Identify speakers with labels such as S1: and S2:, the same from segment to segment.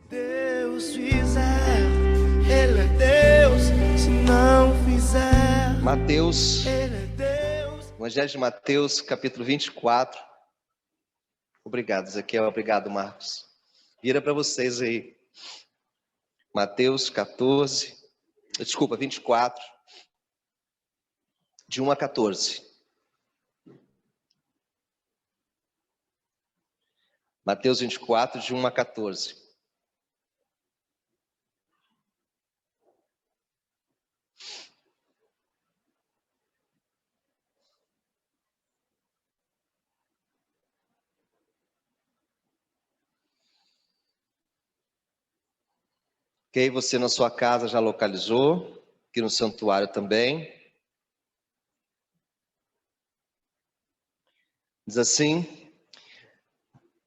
S1: Deus fizer, Ele é Deus, se não fizer,
S2: Mateus,
S1: Ele é Deus.
S2: Evangelho de Mateus, capítulo 24. Obrigado, Ezequiel, obrigado, Marcos. Vira para vocês aí. Mateus 24, de 1 a 14. Mateus 24, de 1 a 14. Ok, você na sua casa já localizou, aqui no santuário também. Diz assim: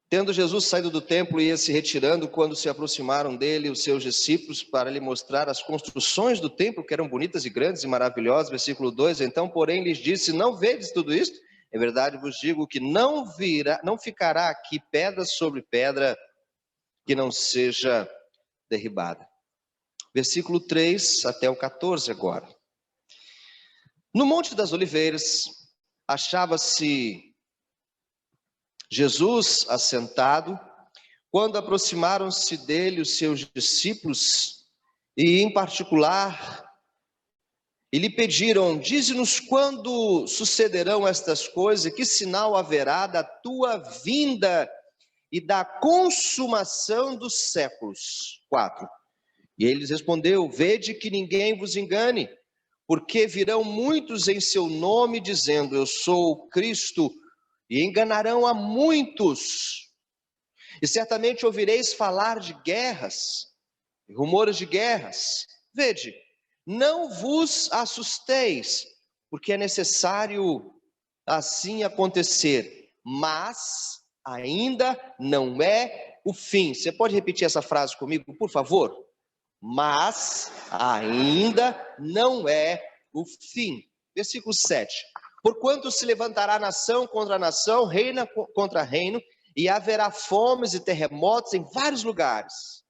S2: tendo Jesus saído do templo e ia se retirando, quando se aproximaram dele os seus discípulos para lhe mostrar as construções do templo, que eram bonitas e grandes e maravilhosas, versículo 2, então, porém, lhes disse: não vedes tudo isto? Em verdade vos digo que não ficará aqui pedra sobre pedra que não seja derribada. Versículo 3 até o 14 agora. No Monte das Oliveiras, achava-se Jesus assentado, quando aproximaram-se dele os seus discípulos, e em particular, e lhe pediram: dize-nos quando sucederão estas coisas, que sinal haverá da tua vinda e da consumação dos séculos. 4. E ele lhes respondeu: vede que ninguém vos engane, porque virão muitos em seu nome, dizendo: eu sou o Cristo, e enganarão a muitos. E certamente ouvireis falar de guerras, rumores de guerras. Vede, não vos assusteis, porque é necessário assim acontecer, mas ainda não é o fim. Você pode repetir essa frase comigo, por favor? Mas ainda não é o fim. Versículo 7. Porquanto se levantará nação contra nação, reino contra reino, e haverá fomes e terremotos em vários lugares.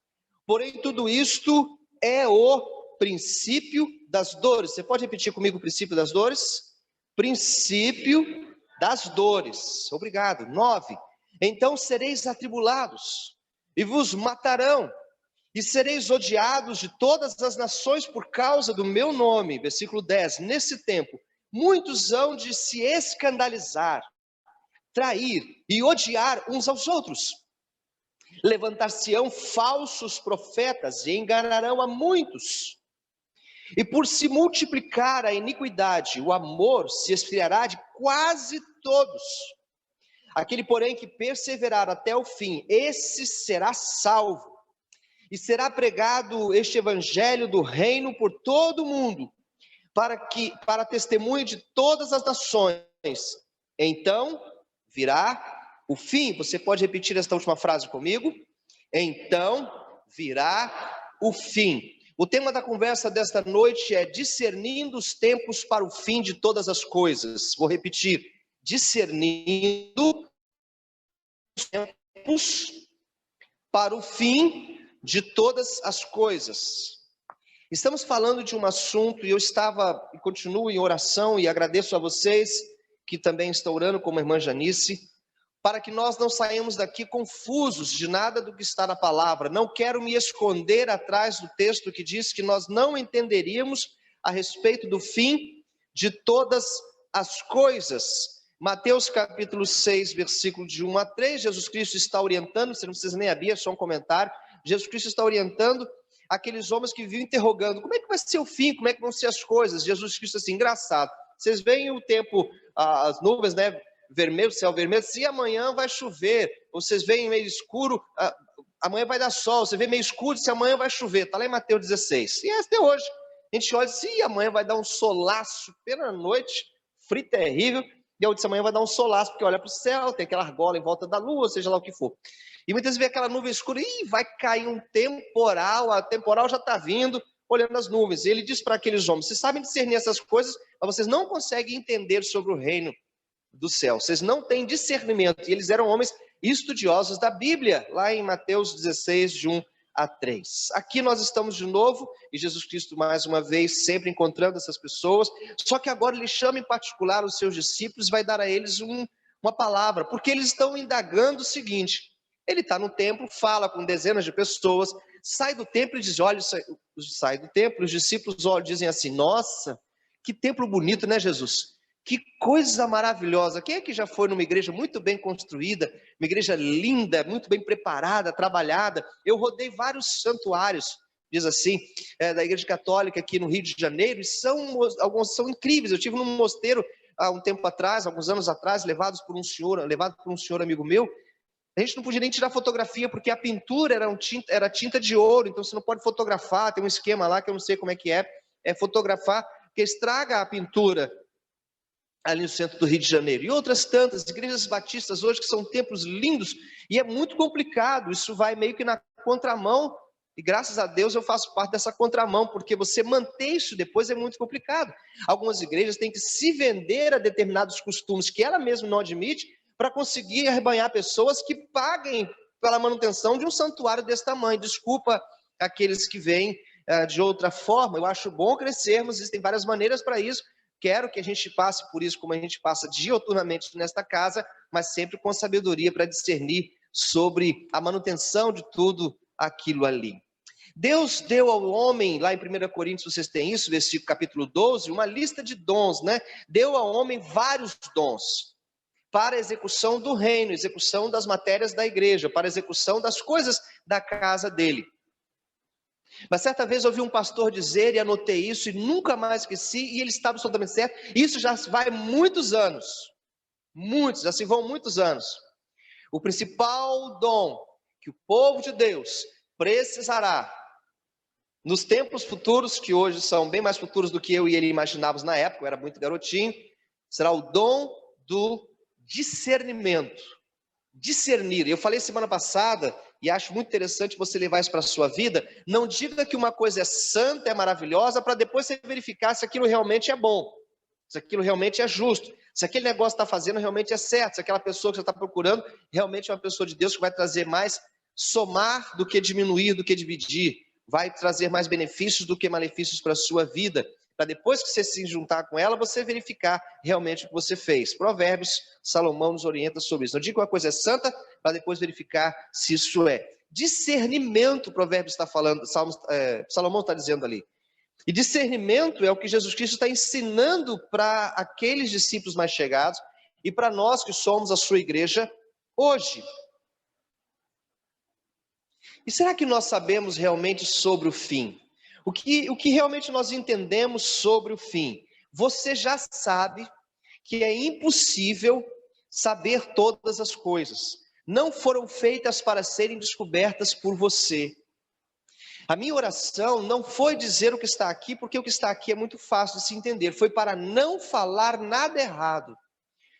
S2: Porém, tudo isto é o princípio das dores. Você pode repetir comigo o princípio das dores? Princípio das dores. Obrigado. 9. Então sereis atribulados, e vos matarão, e sereis odiados de todas as nações por causa do meu nome. Versículo 10. Nesse tempo, muitos hão de se escandalizar, trair e odiar uns aos outros. Levantar-se-ão falsos profetas e enganarão a muitos. E por se multiplicar a iniquidade, o amor se esfriará de quase todos. Aquele, porém, que perseverar até o fim, esse será salvo. E será pregado este evangelho do reino por todo o mundo, para testemunho de todas as nações. Então virá o fim. Você pode repetir esta última frase comigo? Então virá o fim. O tema da conversa desta noite é discernindo os tempos para o fim de todas as coisas. Vou repetir: discernindo os tempos para o fim de todas as coisas. Estamos falando de um assunto, e eu estava e continuo em oração, e agradeço a vocês que também estão orando, como a irmã Janice, para que nós não saímos daqui confusos de nada do que está na palavra. Não quero me esconder atrás do texto que diz que nós não entenderíamos a respeito do fim de todas as coisas. Mateus capítulo 6, versículo de 1 a 3, Jesus Cristo está orientando, você não precisa nem abrir, é só um comentário. Jesus Cristo está orientando aqueles homens que viviam interrogando: como é que vai ser o fim, como é que vão ser as coisas? Jesus Cristo assim: engraçado, vocês veem o tempo, as nuvens, né, vermelho, céu vermelho, se amanhã vai chover, vocês veem meio escuro, amanhã vai dar sol, você vê meio escuro, se amanhã vai chover, está lá em Mateus 16, e é até hoje, a gente olha assim: amanhã vai dar um solaço pela noite, frio terrível, e eu disse: amanhã vai dar um solaço, porque olha para o céu, tem aquela argola em volta da lua, seja lá o que for. E muitas vezes vê aquela nuvem escura, vai cair um temporal, a temporal já está vindo, olhando as nuvens. E ele diz para aqueles homens: vocês sabem discernir essas coisas, mas vocês não conseguem entender sobre o reino do céu. Vocês não têm discernimento. E eles eram homens estudiosos da Bíblia, lá em Mateus 16, de 1 a 3. Aqui nós estamos de novo, e Jesus Cristo mais uma vez sempre encontrando essas pessoas, só que agora ele chama em particular os seus discípulos e vai dar a eles uma palavra, porque eles estão indagando o seguinte: ele está no templo, fala com dezenas de pessoas, sai do templo e diz, olha, sai do templo, os discípulos dizem assim, nossa, que templo bonito, né, Jesus? Que coisa maravilhosa. Quem é que já foi numa igreja muito bem construída, uma igreja linda, muito bem preparada, trabalhada? Eu rodei vários santuários, diz assim, da igreja católica aqui no Rio de Janeiro, e alguns são incríveis. Eu tive num mosteiro há um tempo atrás, alguns anos atrás, levado por um senhor amigo meu. A gente não podia nem tirar fotografia, porque a pintura era tinta de ouro, então você não pode fotografar, tem um esquema lá que eu não sei como é que é fotografar, que estraga a pintura ali no centro do Rio de Janeiro. E outras tantas igrejas batistas hoje, que são templos lindos, e é muito complicado, isso vai meio que na contramão, e graças a Deus eu faço parte dessa contramão, porque você manter isso depois é muito complicado. Algumas igrejas têm que se vender a determinados costumes que ela mesma não admite, para conseguir arrebanhar pessoas que paguem pela manutenção de um santuário desse tamanho. Desculpa aqueles que vêm de outra forma, eu acho bom crescermos, existem várias maneiras para isso, quero que a gente passe por isso como a gente passa dioturnamente nesta casa, mas sempre com sabedoria para discernir sobre a manutenção de tudo aquilo ali. Deus deu ao homem, lá em 1 Coríntios vocês têm isso, versículo capítulo 12, uma lista de dons, né? Deu ao homem vários dons, para a execução do reino, execução das matérias da igreja, para a execução das coisas da casa dele. Mas certa vez eu ouvi um pastor dizer, e anotei isso, e nunca mais esqueci, e ele está absolutamente certo, isso já vai muitos anos, já se vão muitos anos. O principal dom que o povo de Deus precisará, nos tempos futuros, que hoje são bem mais futuros do que eu e ele imaginávamos na época, eu era muito garotinho, será o dom do discernimento, discernir. Eu falei semana passada, e acho muito interessante você levar isso para a sua vida, não diga que uma coisa é santa, é maravilhosa, para depois você verificar se aquilo realmente é bom, se aquilo realmente é justo, se aquele negócio que está fazendo realmente é certo, se aquela pessoa que você está procurando realmente é uma pessoa de Deus que vai trazer mais somar do que diminuir, do que dividir, vai trazer mais benefícios do que malefícios para a sua vida, para depois que você se juntar com ela, você verificar realmente o que você fez. Provérbios, Salomão nos orienta sobre isso. Não diga que uma coisa é santa, para depois verificar se isso é. Discernimento, Provérbios está falando, Salomão está dizendo ali. E discernimento é o que Jesus Cristo está ensinando para aqueles discípulos mais chegados e para nós que somos a sua igreja hoje. E será que nós sabemos realmente sobre o fim? O que realmente nós entendemos sobre o fim? Você já sabe que é impossível saber todas as coisas. Não foram feitas para serem descobertas por você. A minha oração não foi dizer o que está aqui, porque o que está aqui é muito fácil de se entender. Foi para não falar nada errado.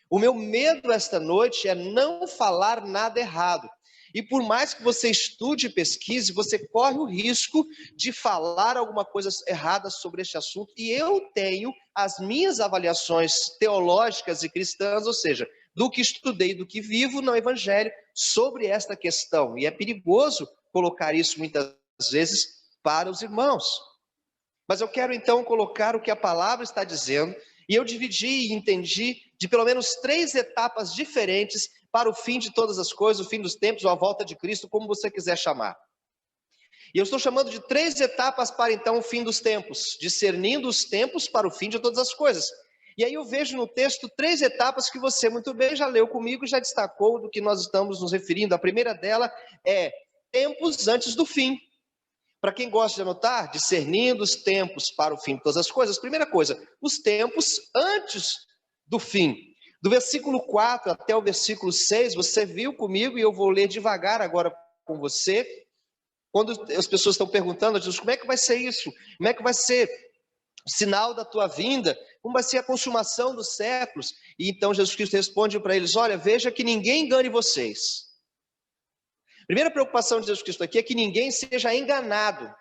S2: O meu medo esta noite é não falar nada errado. E por mais que você estude e pesquise, você corre o risco de falar alguma coisa errada sobre este assunto. E eu tenho as minhas avaliações teológicas e cristãs, ou seja, do que estudei, do que vivo no Evangelho, sobre esta questão. E é perigoso colocar isso muitas vezes para os irmãos. Mas eu quero então colocar o que a palavra está dizendo, e eu dividi e entendi de pelo menos 3 etapas diferentes para o fim de todas as coisas, o fim dos tempos, ou a volta de Cristo, como você quiser chamar. E eu estou chamando de 3 etapas para então o fim dos tempos, discernindo os tempos para o fim de todas as coisas. E aí eu vejo no texto 3 etapas que você muito bem já leu comigo e já destacou do que nós estamos nos referindo. A primeira dela é tempos antes do fim. Para quem gosta de anotar, discernindo os tempos para o fim de todas as coisas. Primeira coisa, os tempos antes do fim. Do versículo 4 até o versículo 6, você viu comigo, e eu vou ler devagar agora com você. Quando as pessoas estão perguntando a Jesus, como é que vai ser isso? Como é que vai ser o sinal da tua vinda? Como vai ser a consumação dos séculos? E então Jesus Cristo responde para eles, olha, veja que ninguém engane vocês. Primeira preocupação de Jesus Cristo aqui é que ninguém seja enganado,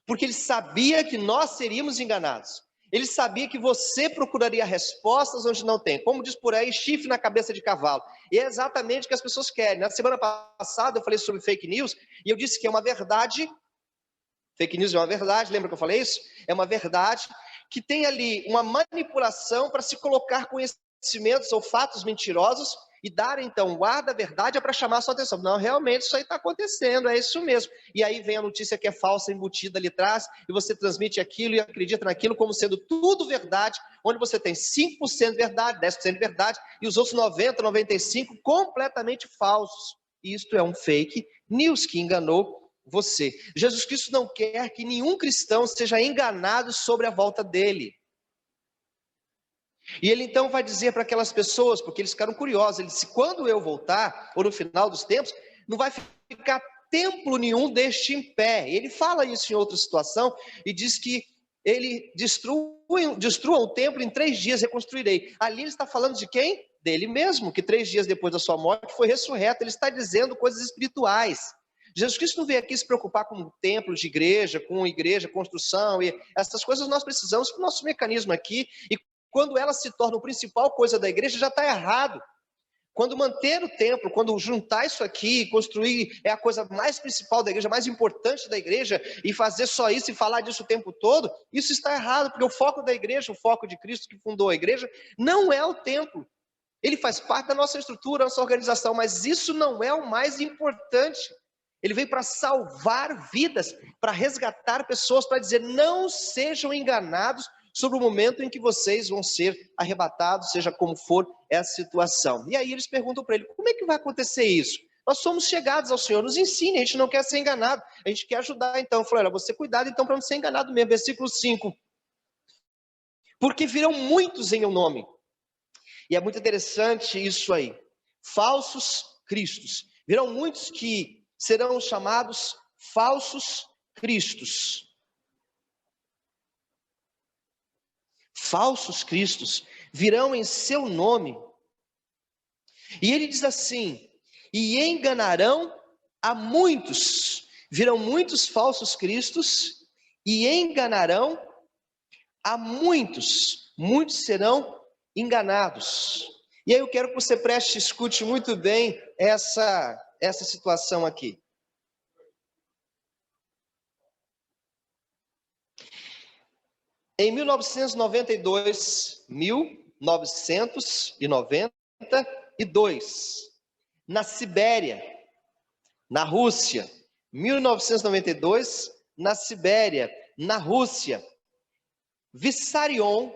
S2: porque ele sabia que nós seríamos enganados. Ele sabia que você procuraria respostas onde não tem. Como diz por aí, chifre na cabeça de cavalo. E é exatamente o que as pessoas querem. Na semana passada eu falei sobre fake news, e eu disse que é uma verdade Fake news é uma verdade, lembra que eu falei isso? É uma verdade que tem ali uma manipulação para se colocar conhecimentos ou fatos mentirosos e dar então o ar da verdade para chamar a sua atenção. Não, realmente isso aí está acontecendo, é isso mesmo. E aí vem a notícia que é falsa, embutida ali atrás, e você transmite aquilo e acredita naquilo como sendo tudo verdade, onde você tem 5% verdade, 10% verdade, e os outros 90%, 95% completamente falsos. Isto é um fake news que enganou você. Jesus Cristo não quer que nenhum cristão seja enganado sobre a volta dele. E ele então vai dizer para aquelas pessoas, porque eles ficaram curiosos, ele disse, quando eu voltar, ou no final dos tempos, não vai ficar templo nenhum deste em pé. Ele fala isso em outra situação, e diz que ele destrua o templo, em 3 dias reconstruirei. Ali ele está falando de quem? Dele mesmo, que 3 dias depois da sua morte foi ressurreto. Ele está dizendo coisas espirituais. Jesus Cristo não veio aqui se preocupar com templos de igreja, construção, e essas coisas nós precisamos para o nosso mecanismo aqui, e quando ela se torna a principal coisa da igreja, já está errado. Quando manter o templo, quando juntar isso aqui, construir é a coisa mais principal da igreja, mais importante da igreja, e fazer só isso e falar disso o tempo todo, isso está errado, porque o foco da igreja, o foco de Cristo que fundou a igreja, não é o templo. Ele faz parte da nossa estrutura, da nossa organização, mas isso não é o mais importante. Ele veio para salvar vidas, para resgatar pessoas, para dizer, não sejam enganados sobre o momento em que vocês vão ser arrebatados, seja como for essa situação. E aí eles perguntam para ele, como é que vai acontecer isso? Nós somos chegados ao Senhor, nos ensine, a gente não quer ser enganado, a gente quer ajudar então. Falou, olha, você cuidado então para não ser enganado mesmo. Versículo 5. Porque virão muitos em meu nome. E é muito interessante isso aí. Falsos cristos. Virão muitos que serão chamados falsos cristos. Falsos cristos virão em seu nome. E ele diz assim, e enganarão a muitos. Virão muitos falsos cristos e enganarão a muitos. Muitos serão enganados. E aí eu quero que você escute muito bem essa situação aqui. Em 1992, na Sibéria, na Rússia, 1992, na Sibéria, na Rússia, Vissarion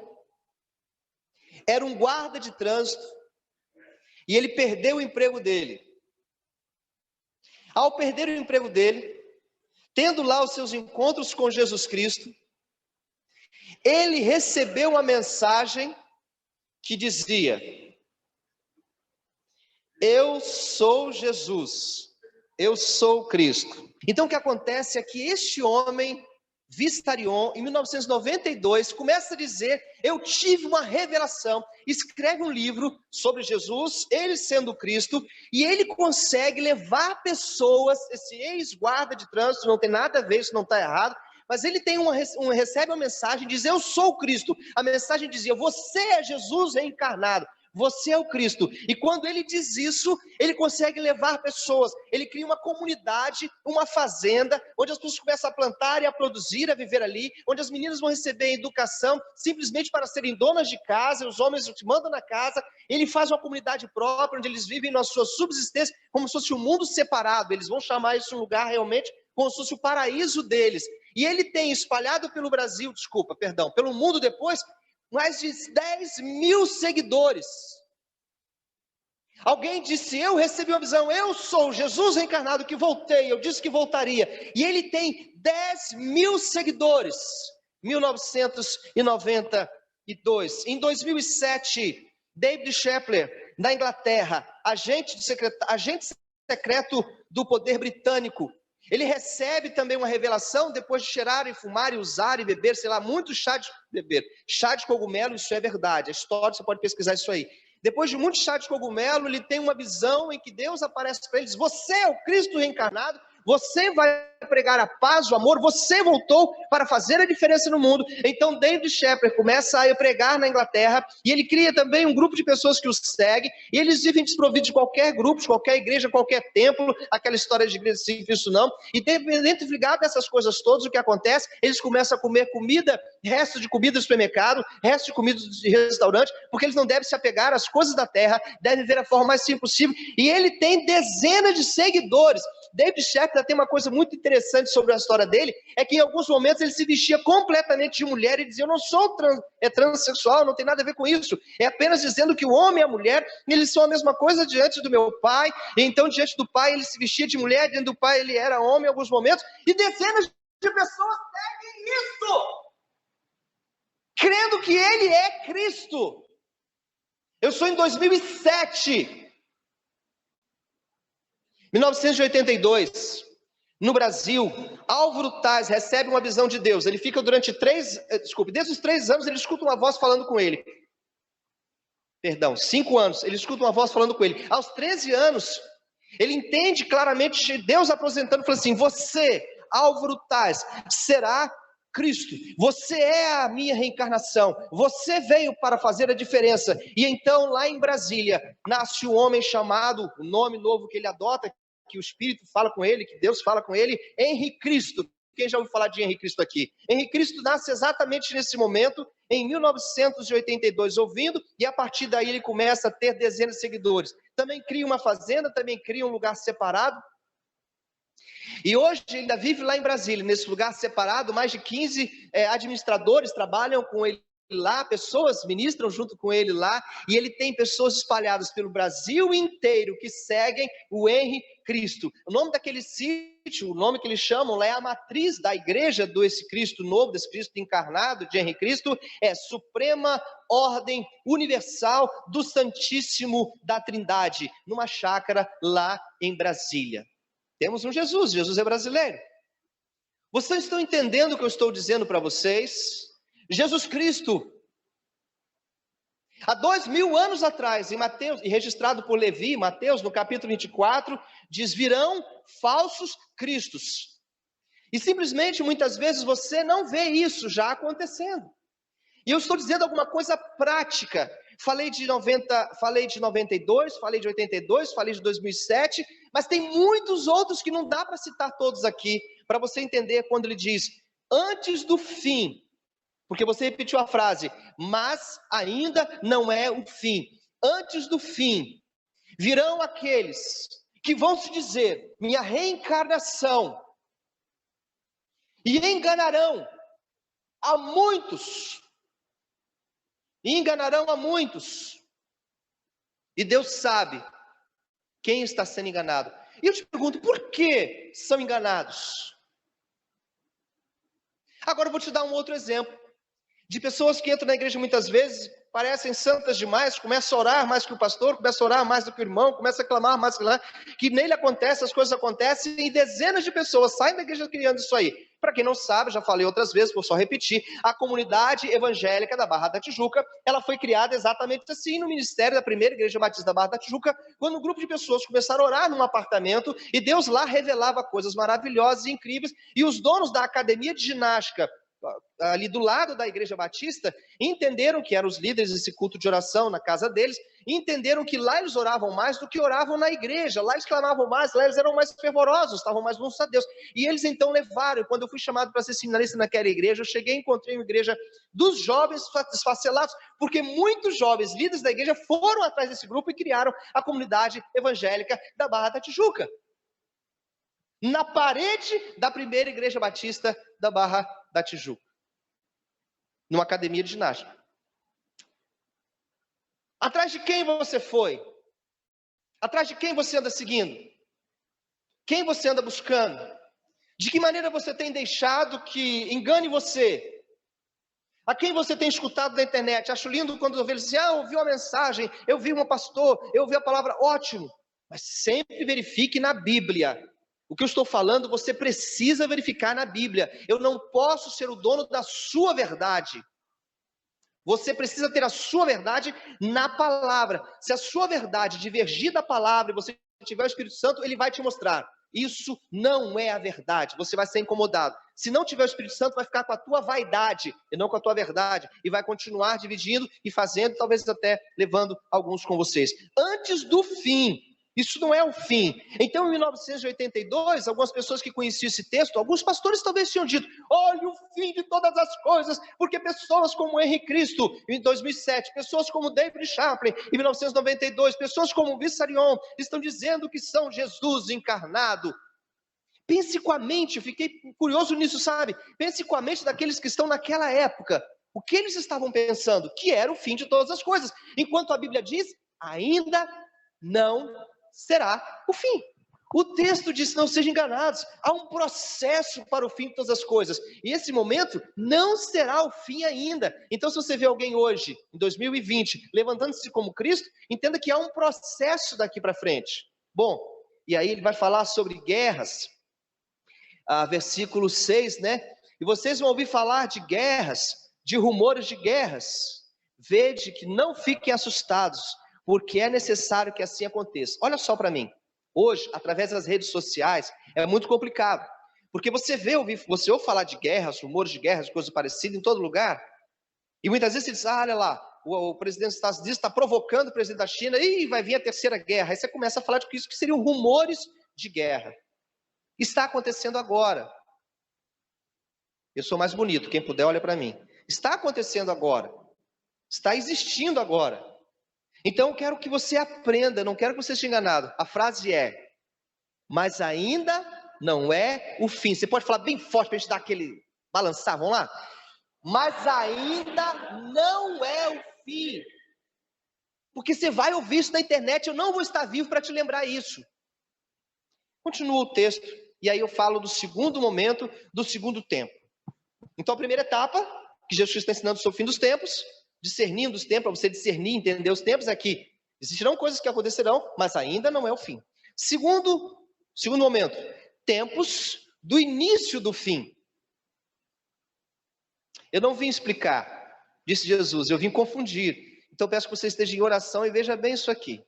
S2: era um guarda de trânsito e ele perdeu o emprego dele. Ao perder o emprego dele, tendo lá os seus encontros com Jesus Cristo, ele recebeu uma mensagem que dizia, eu sou Jesus, eu sou Cristo. Então o que acontece é que este homem, Vissarion, em 1992, começa a dizer, eu tive uma revelação, escreve um livro sobre Jesus, ele sendo Cristo, e ele consegue levar pessoas, esse ex-guarda de trânsito, não tem nada a ver, isso não está errado, mas ele tem recebe uma mensagem, diz, eu sou o Cristo. A mensagem dizia, você é Jesus reencarnado, você é o Cristo. E quando ele diz isso, ele consegue levar pessoas. Ele cria uma comunidade, uma fazenda, onde as pessoas começam a plantar e a produzir, a viver ali, onde as meninas vão receber educação, simplesmente para serem donas de casa, os homens mandam na casa. Ele faz uma comunidade própria, onde eles vivem na sua subsistência, como se fosse um mundo separado. Eles vão chamar isso um lugar realmente, como se fosse o paraíso deles. E ele tem espalhado pelo pelo mundo depois, mais de 10 mil seguidores. Alguém disse, eu recebi uma visão, eu sou Jesus reencarnado que voltei, eu disse que voltaria. E ele tem 10 mil seguidores. 1992. Em 2007, David Shepler, da Inglaterra, agente secreto do poder britânico, ele recebe também uma revelação depois de cheirarem, fumarem, usarem, beber, sei lá, muito chá de cogumelo, isso é verdade, a história, você pode pesquisar isso aí. Depois de muito chá de cogumelo, ele tem uma visão em que Deus aparece para ele e diz, você é o Cristo reencarnado, você vai pregar a paz, o amor, você voltou para fazer a diferença no mundo. Então David Shepard começa a pregar na Inglaterra, e ele cria também um grupo de pessoas que o seguem, e eles vivem desprovidos de qualquer grupo, de qualquer igreja, qualquer templo, aquela história de igreja sem Cristo não, e dentro ligado dessas coisas todas, o que acontece? Eles começam a comer comida, resto de comida do supermercado, resto de comida de restaurante, porque eles não devem se apegar às coisas da terra, devem ver a forma mais simples possível, e ele tem dezenas de seguidores. David Shepard tem uma coisa muito interessante sobre a história dele, é que em alguns momentos ele se vestia completamente de mulher e dizia, eu não sou transexual, não tem nada a ver com isso, é apenas dizendo que o homem e a mulher, eles são a mesma coisa diante do meu pai, e então diante do pai ele se vestia de mulher, diante do pai ele era homem em alguns momentos, e dezenas de pessoas seguem isso, crendo que ele é Cristo. Eu sou em 2007, 1982, no Brasil, Álvaro Taz recebe uma visão de Deus. Ele fica desde os 3 anos, ele escuta uma voz falando com ele. 5 anos, ele escuta uma voz falando com ele. Aos 13 anos, ele entende claramente Deus aposentando, falando assim, você, Álvaro Taz, será Cristo, você é a minha reencarnação, você veio para fazer a diferença. E então lá em Brasília, nasce um homem chamado, o nome novo que ele adota, que o Espírito fala com ele, que Deus fala com ele, Henri Cristo. Quem já ouviu falar de Henri Cristo aqui? Henri Cristo nasce exatamente nesse momento, em 1982, ouvindo, e a partir daí ele começa a ter dezenas de seguidores. Também cria uma fazenda, também cria um lugar separado, e hoje ele ainda vive lá em Brasília, nesse lugar separado, mais de 15 administradores trabalham com ele lá, pessoas ministram junto com ele lá, e ele tem pessoas espalhadas pelo Brasil inteiro que seguem o Henri Cristo. O nome daquele sítio, o nome que eles chamam lá é a matriz da igreja desse Cristo novo, desse Cristo encarnado de Henri Cristo, é Suprema Ordem Universal do Santíssimo da Trindade, numa chácara lá em Brasília. Temos um Jesus, Jesus é brasileiro. Vocês estão entendendo o que eu estou dizendo para vocês? Jesus Cristo, há 2000 anos atrás, em Mateus, e registrado por Levi, Mateus, no capítulo 24, diz, virão falsos cristos. E simplesmente, muitas vezes, você não vê isso já acontecendo. E eu estou dizendo alguma coisa prática. Falei de 92, falei de 82, falei de 2007, mas tem muitos outros que não dá para citar todos aqui, para você entender quando ele diz, antes do fim, porque você repetiu a frase, mas ainda não é o fim. Antes do fim, virão aqueles que vão se dizer, minha reencarnação, e enganarão a muitos. E enganarão a muitos. E Deus sabe quem está sendo enganado. E eu te pergunto, por que são enganados? Agora eu vou te dar um outro exemplo. De pessoas que entram na igreja muitas vezes, parecem santas demais, começam a orar mais que o pastor, começam a orar mais do que o irmão, começam a clamar mais que nele acontece, as coisas acontecem, e dezenas de pessoas saem da igreja criando isso aí. Para quem não sabe, já falei outras vezes, vou só repetir, a comunidade evangélica da Barra da Tijuca, ela foi criada exatamente assim, no ministério da primeira igreja batista da Barra da Tijuca, quando um grupo de pessoas começaram a orar num apartamento, e Deus lá revelava coisas maravilhosas e incríveis, e os donos da academia de ginástica, ali do lado da igreja batista, entenderam que eram os líderes desse culto de oração na casa deles, entenderam que lá eles oravam mais do que oravam na igreja, lá eles clamavam mais, lá eles eram mais fervorosos, estavam mais bons a Deus, e eles então levaram, quando eu fui chamado para ser seminarista naquela igreja, eu cheguei e encontrei uma igreja dos jovens desfacelados, porque muitos jovens líderes da igreja foram atrás desse grupo e criaram a comunidade evangélica da Barra da Tijuca, na parede da primeira igreja batista da Barra da Tijuca, numa academia de ginástica. Atrás de quem você foi? Atrás de quem você anda seguindo? Quem você anda buscando? De que maneira você tem deixado que engane você? A quem você tem escutado na internet? Acho lindo quando eu vejo assim, eu ouvi uma mensagem, eu vi um pastor, eu ouvi a palavra, ótimo. Mas sempre verifique na Bíblia. O que eu estou falando, você precisa verificar na Bíblia. Eu não posso ser o dono da sua verdade. Você precisa ter a sua verdade na palavra. Se a sua verdade divergir da palavra e você tiver o Espírito Santo, ele vai te mostrar. Isso não é a verdade. Você vai ser incomodado. Se não tiver o Espírito Santo, vai ficar com a tua vaidade e não com a tua verdade. E vai continuar dividindo e fazendo, talvez até levando alguns com vocês. Antes do fim. Isso não é o fim. Então, em 1982, algumas pessoas que conheciam esse texto, alguns pastores talvez tinham dito: olha o fim de todas as coisas, porque pessoas como Henri Cristo, em 2007, pessoas como David Chaplin, em 1992, pessoas como Vissarion, estão dizendo que são Jesus encarnado. Pense com a mente, eu fiquei curioso nisso, sabe? Pense com a mente daqueles que estão naquela época. O que eles estavam pensando? Que era o fim de todas as coisas. Enquanto a Bíblia diz, ainda não será o fim. O texto diz: não sejam enganados, há um processo para o fim de todas as coisas, e esse momento não será o fim ainda. Então, se você vê alguém hoje, em 2020, levantando-se como Cristo, entenda que há um processo daqui para frente. Bom, e aí ele vai falar sobre guerras, versículo 6, né? E vocês vão ouvir falar de guerras, de rumores de guerras. Vede que não fiquem assustados, porque é necessário que assim aconteça. Olha só para mim, hoje, através das redes sociais, é muito complicado, porque você ouve falar de guerras, rumores de guerras, coisas parecidas em todo lugar, e muitas vezes você diz: olha lá, o presidente dos Estados Unidos está provocando o presidente da China, e vai vir a terceira guerra. Aí você começa a falar de isso, que seriam rumores de guerra. Está acontecendo agora. Eu sou mais bonito, quem puder olha para mim. Está acontecendo agora, está existindo agora. Então eu quero que você aprenda, não quero que você seja enganado. A frase é: mas ainda não é o fim. Você pode falar bem forte para a gente dar aquele balançar, vamos lá? Mas ainda não é o fim. Porque você vai ouvir isso na internet, eu não vou estar vivo para te lembrar isso. Continua o texto, e aí eu falo do segundo momento, do segundo tempo. Então a primeira etapa, que Jesus está ensinando sobre o fim dos tempos, discernindo os tempos, para você discernir, entender os tempos, é que existirão coisas que acontecerão, mas ainda não é o fim. Segundo momento, tempos do início do fim. Eu não vim explicar, disse Jesus, eu vim confundir. Então peço que você esteja em oração e veja bem isso aqui.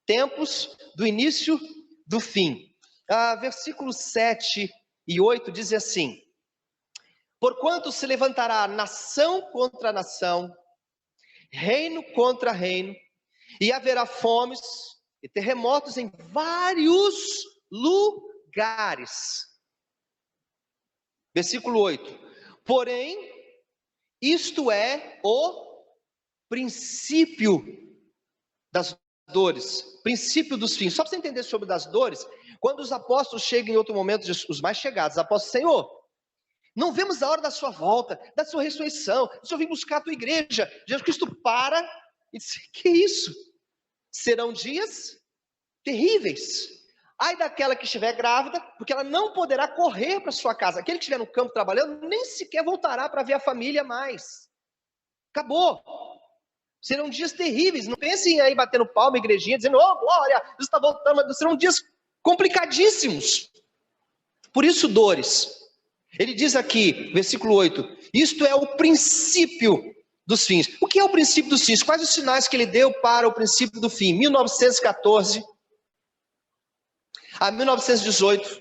S2: Tempos do início do fim. Versículos 7 e 8 diz assim: porquanto se levantará nação contra nação, reino contra reino, e haverá fomes e terremotos em vários lugares. Versículo 8. Porém, isto é o princípio das dores, princípio dos fins. Só para você entender sobre das dores, quando os apóstolos chegam em outro momento, os mais chegados, os apóstolos: Senhor, não vemos a hora da sua volta, da sua ressurreição, o Senhor vem buscar a tua igreja. Jesus Cristo para e diz: que isso? Serão dias terríveis. Ai daquela que estiver grávida, porque ela não poderá correr para sua casa. Aquele que estiver no campo trabalhando, nem sequer voltará para ver a família mais. Acabou. Serão dias terríveis. Não pensem aí batendo palma, igrejinha, dizendo: oh glória, Jesus está voltando. Mas serão dias complicadíssimos. Por isso dores. Ele diz aqui, versículo 8, isto é o princípio dos fins. O que é o princípio dos fins? Quais os sinais que ele deu para o princípio do fim? 1914 a 1918,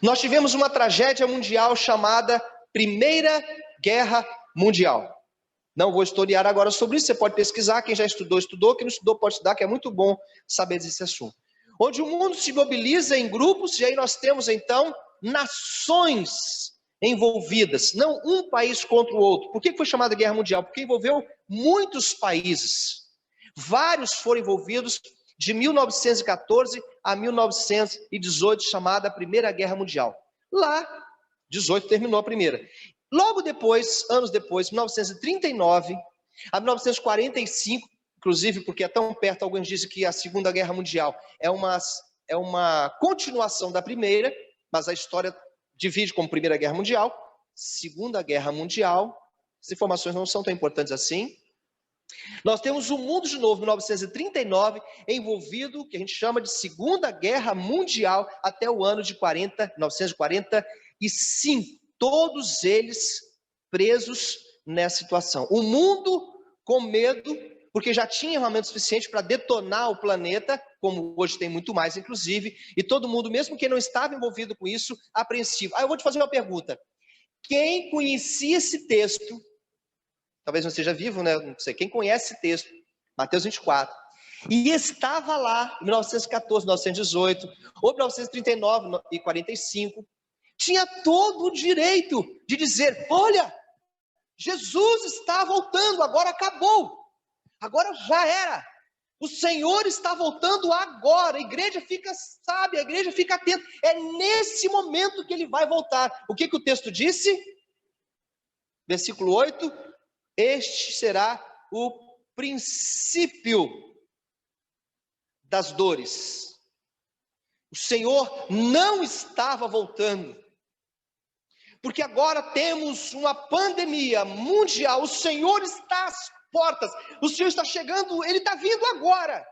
S2: nós tivemos uma tragédia mundial chamada Primeira Guerra Mundial. Não vou historiar agora sobre isso, você pode pesquisar, quem já estudou, quem não estudou pode estudar, que é muito bom saber desse assunto. Onde o mundo se mobiliza em grupos, e aí nós temos então nações envolvidas, não um país contra o outro. Por que foi chamada Guerra Mundial? Porque envolveu muitos países. Vários foram envolvidos de 1914 a 1918, chamada Primeira Guerra Mundial. Lá, 18 terminou a primeira. Logo depois, anos depois, 1939 a 1945, inclusive porque é tão perto, alguns dizem que a Segunda Guerra Mundial é uma continuação da primeira, mas a história divide como Primeira Guerra Mundial, Segunda Guerra Mundial. As informações não são tão importantes assim. Nós temos o mundo de novo, 1939, envolvido, que a gente chama de Segunda Guerra Mundial, até o ano de 1945. Todos eles presos nessa situação. O mundo com medo, porque já tinha armamento suficiente para detonar o planeta como hoje tem muito mais, inclusive, e todo mundo, mesmo quem não estava envolvido com isso, apreensivo. Eu vou te fazer uma pergunta. Quem conhecia esse texto, talvez não esteja vivo, né? Não sei, quem conhece esse texto, Mateus 24, e estava lá em 1914, 1918, ou 1939 e 45, tinha todo o direito de dizer, olha, Jesus está voltando, agora acabou, agora já era, o Senhor está voltando agora, a igreja fica sábia, a igreja fica atenta, é nesse momento que ele vai voltar. O que o texto disse? Versículo 8, este será o princípio das dores. O Senhor não estava voltando, porque agora temos uma pandemia mundial, o Senhor está às portas, o Senhor está chegando, Ele está vindo agora.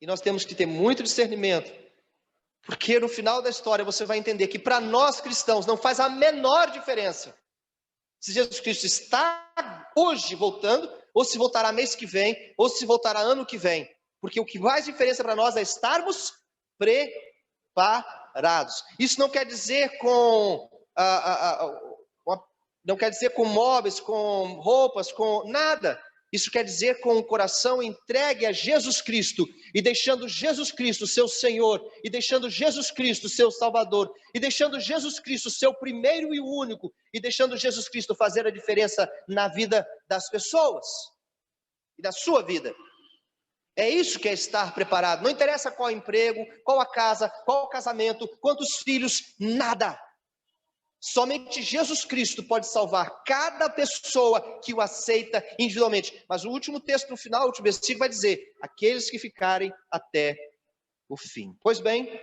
S2: E nós temos que ter muito discernimento, porque no final da história você vai entender que para nós cristãos não faz a menor diferença se Jesus Cristo está hoje voltando, ou se voltará mês que vem, ou se voltará ano que vem, porque o que faz diferença para nós é estarmos preparados. Isso não quer dizer não quer dizer com móveis, com roupas, com nada. Isso quer dizer com o coração entregue a Jesus Cristo, e deixando Jesus Cristo seu Senhor, e deixando Jesus Cristo seu Salvador, e deixando Jesus Cristo seu primeiro e único, e deixando Jesus Cristo fazer a diferença na vida das pessoas, e da sua vida. É isso que é estar preparado. Não interessa qual emprego, qual a casa, qual o casamento, quantos filhos, nada. Somente Jesus Cristo pode salvar cada pessoa que o aceita individualmente. Mas o último texto no final, o último versículo vai dizer, aqueles que ficarem até o fim. Pois bem, o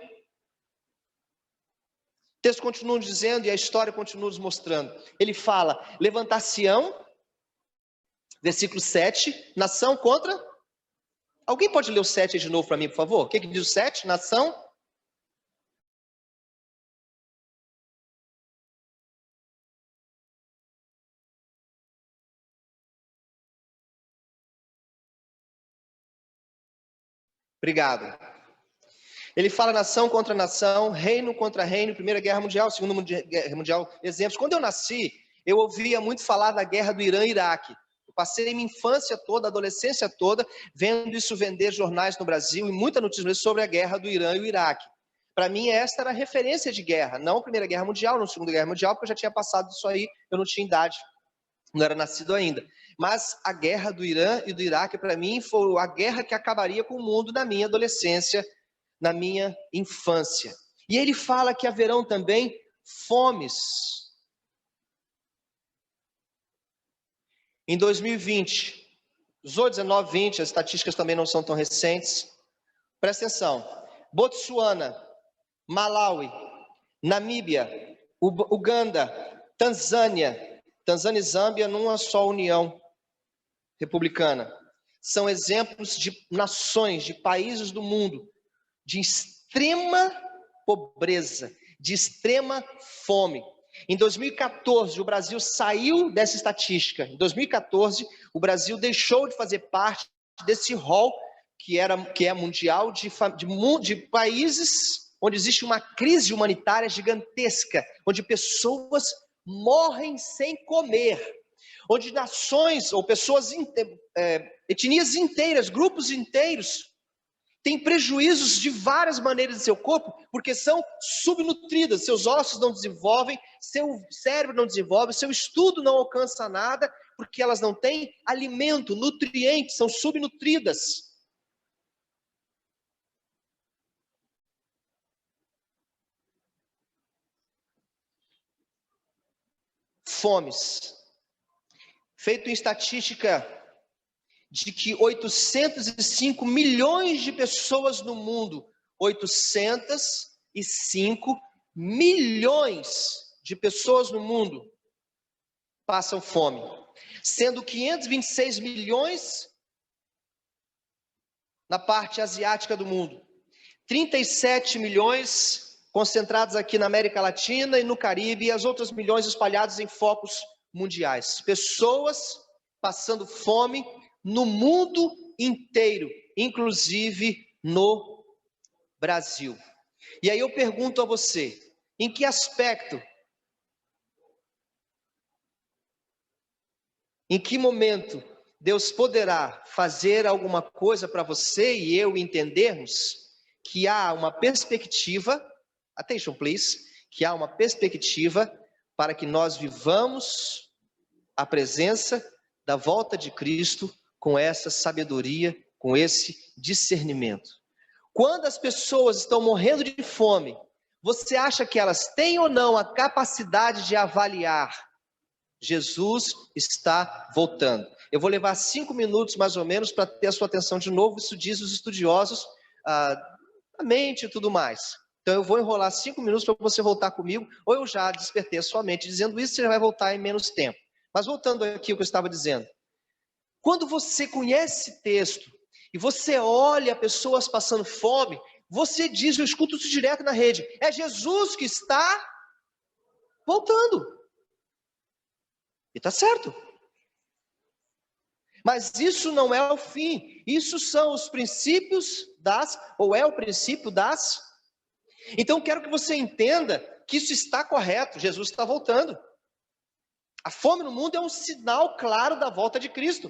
S2: texto continua dizendo e a história continua nos mostrando. Ele fala, levantar-se-ão, versículo 7, nação contra... Alguém pode ler o 7 de novo para mim, por favor? O que diz o 7? Nação... Obrigado. Ele fala nação contra nação, reino contra reino, Primeira Guerra Mundial, Segunda Guerra Mundial, exemplos. Quando eu nasci, eu ouvia muito falar da guerra do Irã e Iraque. Eu passei minha infância toda, adolescência toda, vendo isso vender jornais no Brasil e muita notícia sobre a guerra do Irã e o Iraque. Para mim, esta era a referência de guerra, não a Primeira Guerra Mundial, não a Segunda Guerra Mundial, porque eu já tinha passado isso aí, eu não tinha idade, não era nascido ainda. Mas a guerra do Irã e do Iraque, para mim, foi a guerra que acabaria com o mundo na minha adolescência, na minha infância. E ele fala que haverão também fomes. Em 2020, 18, 19, 20, as estatísticas também não são tão recentes. Presta atenção. Botsuana, Malawi, Namíbia, Uganda, Tanzânia e Zâmbia numa só união republicana. São exemplos de nações, de países do mundo, de extrema pobreza, de extrema fome. Em 2014, o Brasil saiu dessa estatística. Em 2014, o Brasil deixou de fazer parte desse rol que é mundial de países onde existe uma crise humanitária gigantesca, onde pessoas morrem sem comer, onde nações ou pessoas, etnias inteiras, grupos inteiros, têm prejuízos de várias maneiras de seu corpo, porque são subnutridas, seus ossos não desenvolvem, seu cérebro não desenvolve, seu estudo não alcança nada, porque elas não têm alimento, nutrientes, são subnutridas. Fomes. Feito em estatística de que 805 milhões de pessoas no mundo, 805 milhões de pessoas no mundo passam fome, sendo 526 milhões na parte asiática do mundo, 37 milhões concentrados aqui na América Latina e no Caribe, e as outras milhões espalhados em focos mundiais. Pessoas passando fome no mundo inteiro. inclusive no Brasil. E aí eu pergunto a você, em que aspecto, em que momento Deus poderá fazer alguma coisa para você e eu entendermos que há uma perspectiva, attention please, que há uma perspectiva para que nós vivamos a presença da volta de Cristo com essa sabedoria, com esse discernimento. Quando as pessoas estão morrendo de fome, você acha que elas têm ou não a capacidade de avaliar? Jesus está voltando. Eu vou levar 5 minutos mais ou menos para ter a sua atenção de novo. Isso diz os estudiosos, a mente e tudo mais. Então eu vou enrolar 5 minutos para você voltar comigo, ou eu já despertei a sua mente dizendo isso, você já vai voltar em menos tempo. Mas voltando aqui ao que eu estava dizendo. Quando você conhece esse texto, e você olha pessoas passando fome, você diz, eu escuto isso direto na rede, é Jesus que está voltando. E está certo. Mas isso não é o fim, isso são os princípios ou é o princípio das. Então quero que você entenda que isso está correto, Jesus está voltando. A fome no mundo é um sinal claro da volta de Cristo,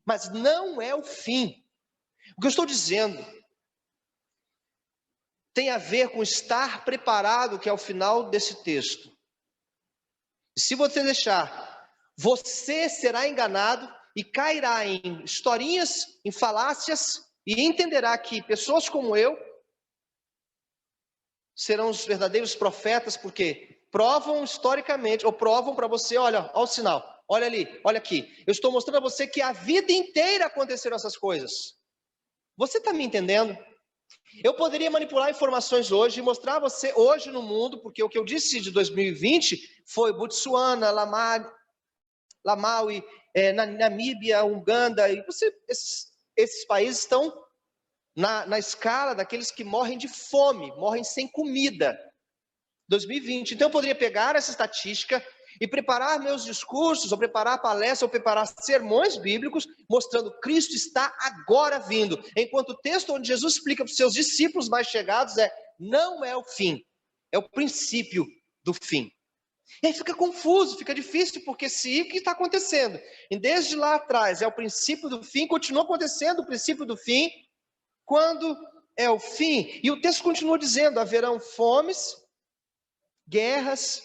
S2: mas não é o fim. O que eu estou dizendo tem a ver com estar preparado, que é o final desse texto. E se você deixar, você será enganado e cairá em historinhas, em falácias, e entenderá que pessoas como eu serão os verdadeiros profetas, porque provam historicamente, ou provam para você, olha o sinal, olha ali, olha aqui. Eu estou mostrando a você que a vida inteira aconteceram essas coisas. Você está me entendendo? Eu poderia manipular informações hoje e mostrar a você hoje no mundo, porque o que eu disse de 2020 foi Botsuana, Malawi, Namíbia, Uganda, e esses países estão na escala daqueles que morrem de fome, morrem sem comida. 2020. Então eu poderia pegar essa estatística e preparar meus discursos, ou preparar palestras, ou preparar sermões bíblicos, mostrando que Cristo está agora vindo. Enquanto o texto onde Jesus explica para os seus discípulos mais chegados não é o fim, é o princípio do fim. E aí fica confuso, fica difícil, porque se o que está acontecendo? E desde lá atrás é o princípio do fim, continua acontecendo o princípio do fim, quando é o fim. E o texto continua dizendo, haverão fomes, guerras,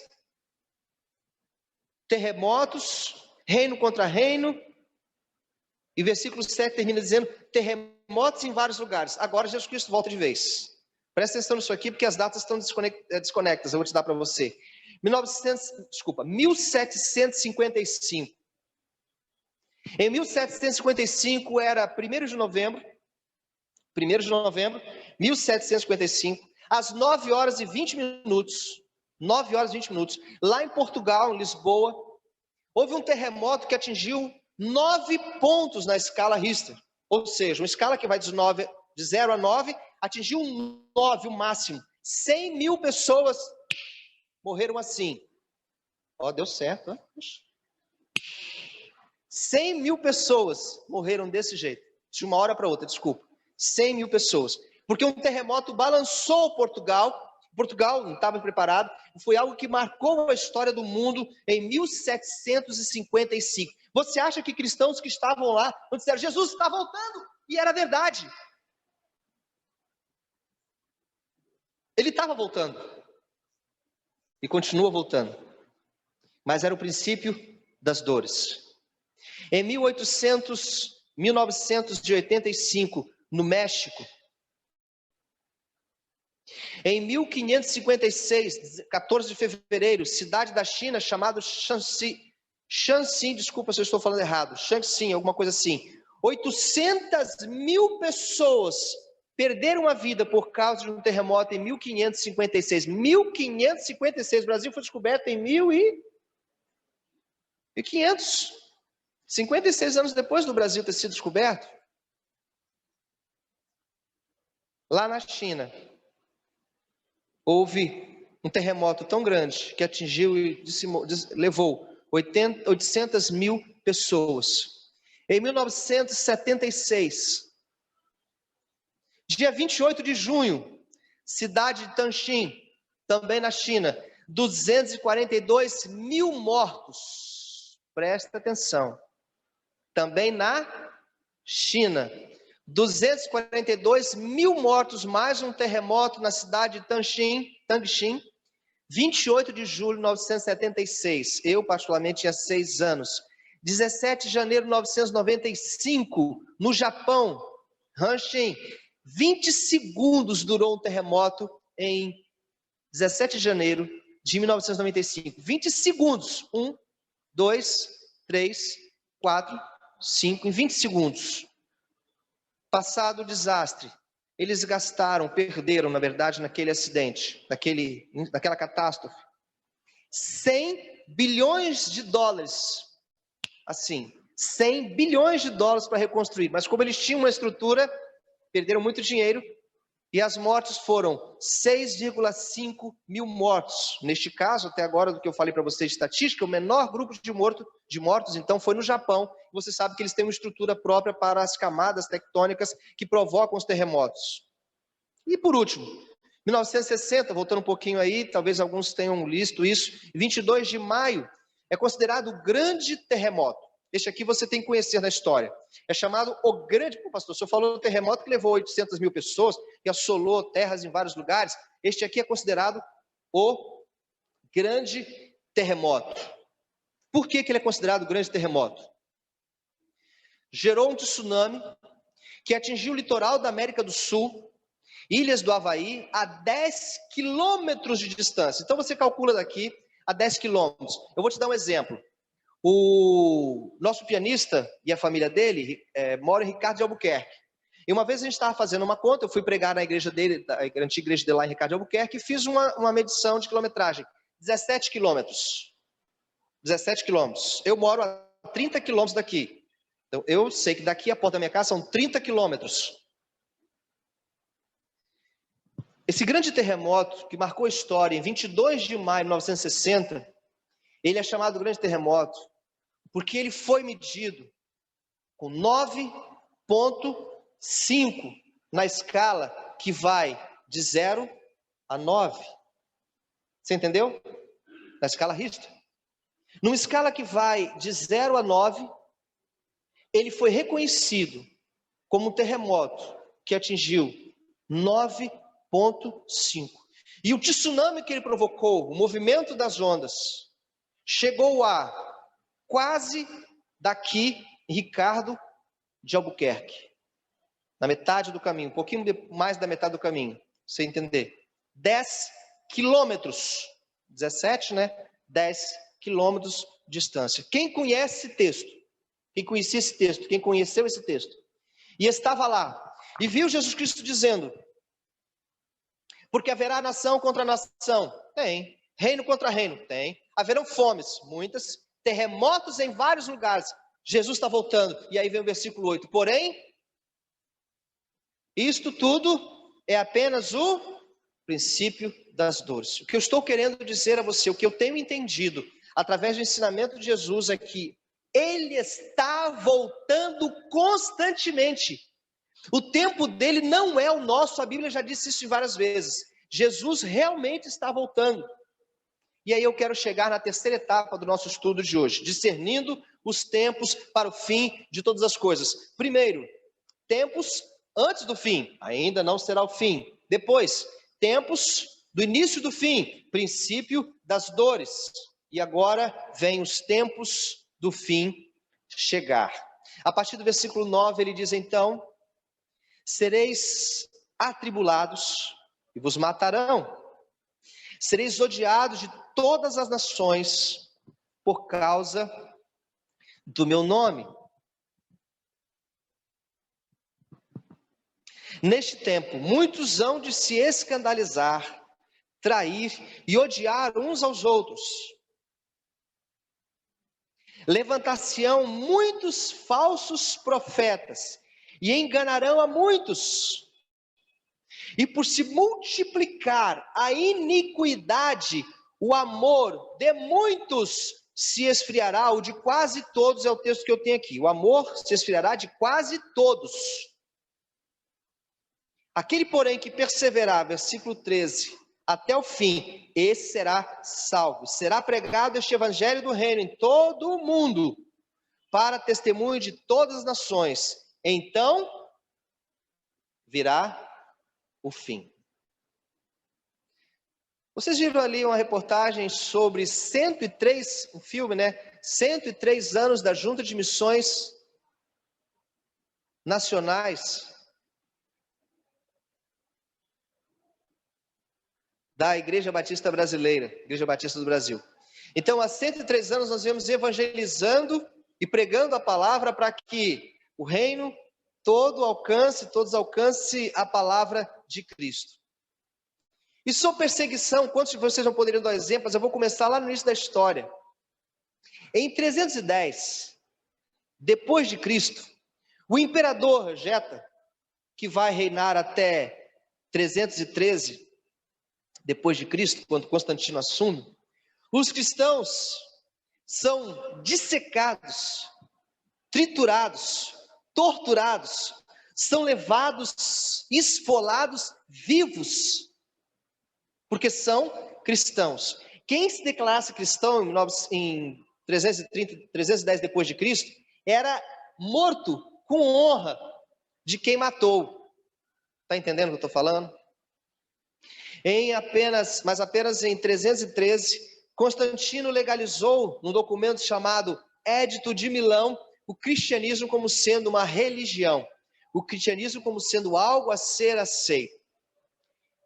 S2: terremotos, reino contra reino, e versículo 7 termina dizendo, terremotos em vários lugares. Agora Jesus Cristo volta de vez. Presta atenção nisso aqui, porque as datas estão desconectadas, eu vou te dar para você. 1755. Em 1755 era 1º de novembro, 1755, às 9 horas e 20 minutos, 9 horas e 20 minutos, lá em Portugal, em Lisboa, houve um terremoto que atingiu 9 pontos na escala Richter. Ou seja, uma escala que vai de 0 a 9, atingiu 9, o máximo. 100 mil pessoas morreram assim. Deu certo, né? 100 mil pessoas morreram desse jeito. De uma hora para outra, desculpa. 100 mil pessoas. Porque um terremoto balançou Portugal. Portugal não estava preparado. Foi algo que marcou a história do mundo em 1755. Você acha que cristãos que estavam lá não disseram, Jesus está voltando? E era verdade. Ele estava voltando. E continua voltando. Mas era o princípio das dores. Em 1985, no México, em 1556, 14 de fevereiro, cidade da China chamada Shanxi, desculpa se eu estou falando errado, Shanxi, alguma coisa assim. 800 mil pessoas perderam a vida por causa de um terremoto em 1556. 1556, o Brasil foi descoberto em 1500. 56 anos depois do Brasil ter sido descoberto. Lá na China, houve um terremoto tão grande que atingiu e levou 800 mil pessoas. Em 1976, Dia 28 de junho, cidade de Tanxin, também na China, 242 mil mortos. Presta atenção. Também na China, 242 mil mortos, mais um terremoto na cidade de Tanxin, 28 de julho de 1976. Eu, particularmente, tinha 6 anos. 17 de janeiro de 1995, no Japão, Hanshin. 20 segundos durou um terremoto em 17 de janeiro de 1995. 20 segundos. 1, 2, 3, 4, 5. Em 20 segundos. Passado o desastre, eles perderam, na verdade, naquele acidente, naquela catástrofe, 100 bilhões de dólares. Assim, 100 bilhões de dólares para reconstruir. Mas como eles tinham uma estrutura, perderam muito dinheiro. E as mortes foram 6,5 mil mortos. Neste caso, até agora, do que eu falei para vocês de estatística, o menor grupo de mortos, então, foi no Japão. Você sabe que eles têm uma estrutura própria para as camadas tectônicas que provocam os terremotos. E por último, 1960, voltando um pouquinho aí, talvez alguns tenham visto isso, 22 de maio é considerado o grande terremoto. Este aqui você tem que conhecer na história. É chamado o grande... Pô, pastor, o senhor falou do terremoto que levou 800 mil pessoas e assolou terras em vários lugares. Este aqui é considerado o grande terremoto. Por que ele é considerado o grande terremoto? Gerou um tsunami que atingiu o litoral da América do Sul, ilhas do Havaí, a 10 quilômetros de distância. Então você calcula daqui a 10 quilômetros. Eu vou te dar um exemplo. O nosso pianista e a família dele moram em Ricardo de Albuquerque. E uma vez a gente estava fazendo uma conta, eu fui pregar na igreja dele, a antiga igreja dele lá em Ricardo de Albuquerque, e fiz uma medição de quilometragem. 17 quilômetros. 17 quilômetros. Eu moro a 30 quilômetros daqui. Então eu sei que daqui a porta da minha casa são 30 quilômetros. Esse grande terremoto que marcou a história em 22 de maio de 1960, ele é chamado grande terremoto porque ele foi medido com 9,5 na escala que vai de 0 a 9. Você entendeu? Na escala Richter. Numa escala que vai de 0 a 9, ele foi reconhecido como um terremoto que atingiu 9,5. E o tsunami que ele provocou, o movimento das ondas, chegou a quase daqui, Ricardo de Albuquerque. Na metade do caminho, um pouquinho mais da metade do caminho, pra você entender. 10 quilômetros, 17, né? 10 quilômetros de distância. Quem conhece esse texto? Quem conhecia esse texto? Quem conheceu esse texto? E estava lá, e viu Jesus Cristo dizendo, porque haverá nação contra nação? Tem. Reino contra reino? Tem. Haverão fomes? Muitas. Terremotos em vários lugares. Jesus está voltando. E aí vem o versículo 8. Porém, isto tudo é apenas o princípio das dores. O que eu estou querendo dizer a você, o que eu tenho entendido através do ensinamento de Jesus é que ele está voltando constantemente. O tempo dele não é o nosso, a Bíblia já disse isso várias vezes. Jesus realmente está voltando. E aí eu quero chegar na terceira etapa do nosso estudo de hoje, discernindo os tempos para o fim de todas as coisas. Primeiro, tempos antes do fim, ainda não será o fim. Depois, tempos do início do fim, princípio das dores. E agora vem os tempos do fim chegar. A partir do versículo 9 ele diz então, sereis atribulados e vos matarão. Sereis odiados de todas as nações por causa do meu nome. Neste tempo, muitos hão de se escandalizar, trair e odiar uns aos outros. Levantar-se-ão muitos falsos profetas e enganarão a muitos. E por se multiplicar a iniquidade, o amor de muitos se esfriará, ou de quase todos, é o texto que eu tenho aqui. O amor se esfriará de quase todos. Aquele, porém, que perseverar, versículo 13, até o fim, esse será salvo. Será pregado este evangelho do reino em todo o mundo, para testemunho de todas as nações. Então virá o fim. Vocês viram ali uma reportagem sobre 103, um filme, né? 103 anos da Junta de Missões Nacionais da Igreja Batista Brasileira, Igreja Batista do Brasil. Então, há 103 anos nós viemos evangelizando e pregando a palavra para que o reino todos alcancem a palavra de Cristo. E sobre perseguição, quantos de vocês não poderiam dar exemplos? Eu vou começar lá no início da história. Em 310, depois de Cristo, o imperador Geta, que vai reinar até 313, depois de Cristo, quando Constantino assume, os cristãos são dissecados, triturados, torturados, são levados, esfolados vivos, porque são cristãos. Quem se declarasse cristão em 310 depois de Cristo, era morto com honra de quem matou. Está entendendo o que eu estou falando? Mas apenas em 313, Constantino legalizou num documento chamado Édito de Milão o cristianismo como sendo uma religião, o cristianismo como sendo algo a ser aceito.